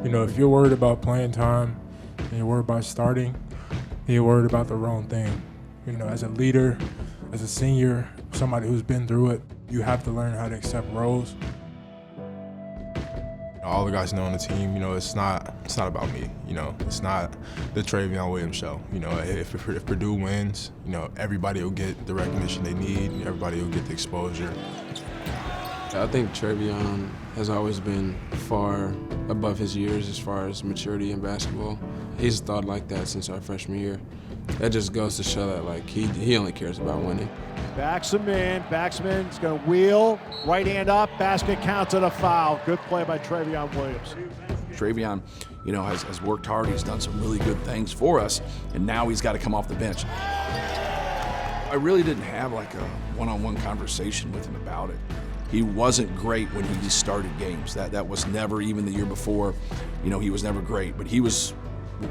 You know, if you're worried about playing time and you're worried about starting, then you're worried about the wrong thing. You know, as a leader, as a senior, somebody who's been through it, you have to learn how to accept roles. All the guys know on the team, you know, it's not about me. You know, it's not the Trevion Williams show. You know, if Purdue wins, you know, everybody will get the recognition they need. Everybody will get the exposure. I think Trevion has always been far above his years as far as maturity in basketball. He's thought like that since our freshman year. That just goes to show that, like, he only cares about winning. Backs him in. Baxman's going to wheel. Right hand up. Basket counts at a foul. Good play by Trevion Williams. Trevion, you know, has worked hard. He's done some really good things for us, and now he's got to come off the bench. I really didn't have like a one-on-one conversation with him about it. He wasn't great when he started games. That was never, even the year before, you know, he was never great, but he was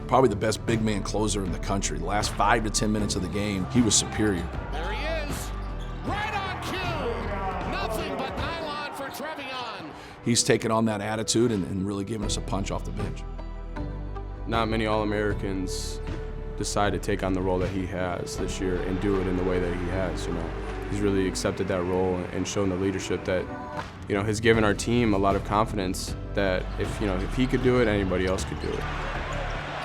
probably the best big man closer in the country. The last 5 to 10 minutes of the game, he was superior. There he is, right on cue. Nothing but nylon for Trevion. He's taken on that attitude and really given us a punch off the bench. Not many All-Americans decide to take on the role that he has this year and do it in the way that he has, you know. He's really accepted that role and shown the leadership that, you know, has given our team a lot of confidence that if he could do it, anybody else could do it.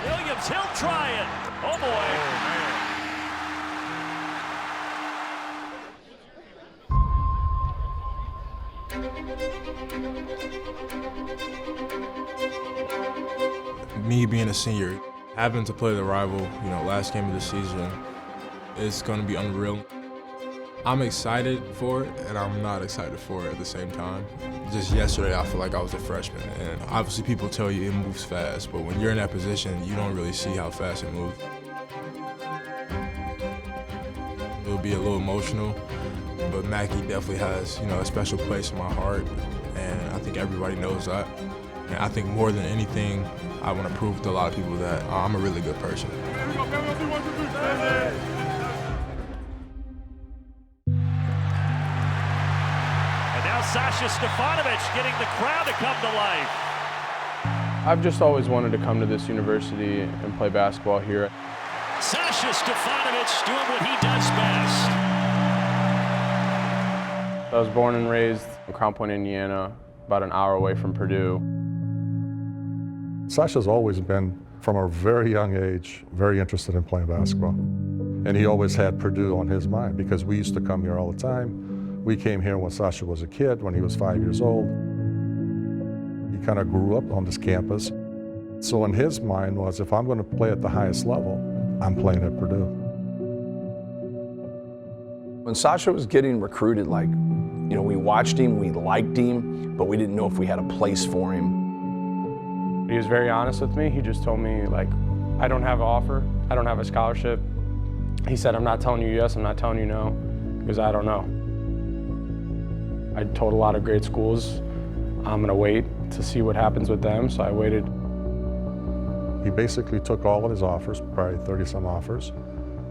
Williams, he'll try it. Oh, boy. Me being a senior, having to play the rival, you know, last game of the season, it's going to be unreal. I'm excited for it, and I'm not excited for it at the same time. Just yesterday, I feel like I was a freshman, and obviously people tell you it moves fast, but when you're in that position, you don't really see how fast it moves. It'll be a little emotional, but Mackey definitely has, you know, a special place in my heart, and I think everybody knows that. And I think more than anything, I want to prove to a lot of people that I'm a really good person. Sasha Stefanovic getting the crowd to come to life. I've just always wanted to come to this university and play basketball here. Sasha Stefanovic doing what he does best. I was born and raised in Crown Point, Indiana, about an hour away from Purdue. Sasha's always been, from a very young age, very interested in playing basketball. And he always had Purdue on his mind because we used to come here all the time. We came here when Sasha was a kid, when he was 5 years old. He kind of grew up on this campus. So in his mind was, if I'm going to play at the highest level, I'm playing at Purdue. When Sasha was getting recruited, like, you know, we watched him, we liked him, but we didn't know if we had a place for him. He was very honest with me. He just told me, like, I don't have an offer, I don't have a scholarship. He said, I'm not telling you yes, I'm not telling you no, because I don't know. I told a lot of great schools, I'm gonna wait to see what happens with them, so I waited. He basically took all of his offers, probably 30-some offers,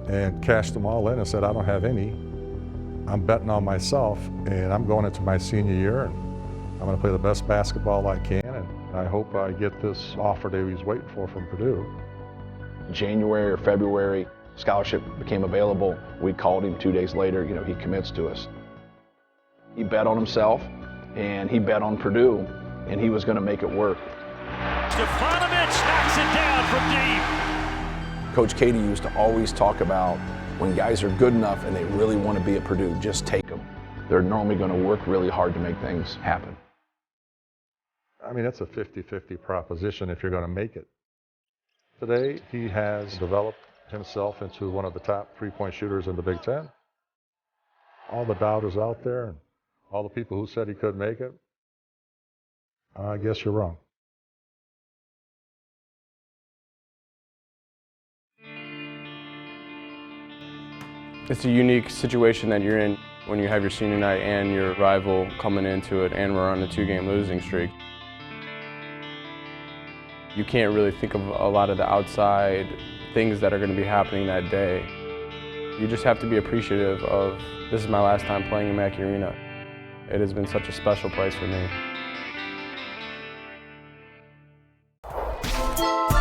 and cashed them all in and said, I don't have any. I'm betting on myself, and I'm going into my senior year, and I'm gonna play the best basketball I can, and I hope I get this offer that he's waiting for from Purdue. January or February, scholarship became available. We called him 2 days later, you know, he commits to us. He bet on himself, and he bet on Purdue, and he was going to make it work. Stefanovic knocks it down from deep. Coach Katie used to always talk about when guys are good enough and they really want to be at Purdue, just take them. They're normally going to work really hard to make things happen. I mean, it's a 50-50 proposition if you're going to make it. Today, he has developed himself into one of the top three-point shooters in the Big Ten. All the doubters out there, and all the people who said he couldn't make it, I guess you're wrong. It's a unique situation that you're in when you have your senior night and your rival coming into it, and we're on a 2-game losing streak. You can't really think of a lot of the outside things that are going to be happening that day. You just have to be appreciative of, this is my last time playing in Mackey Arena. It has been such a special place for me. Trevion.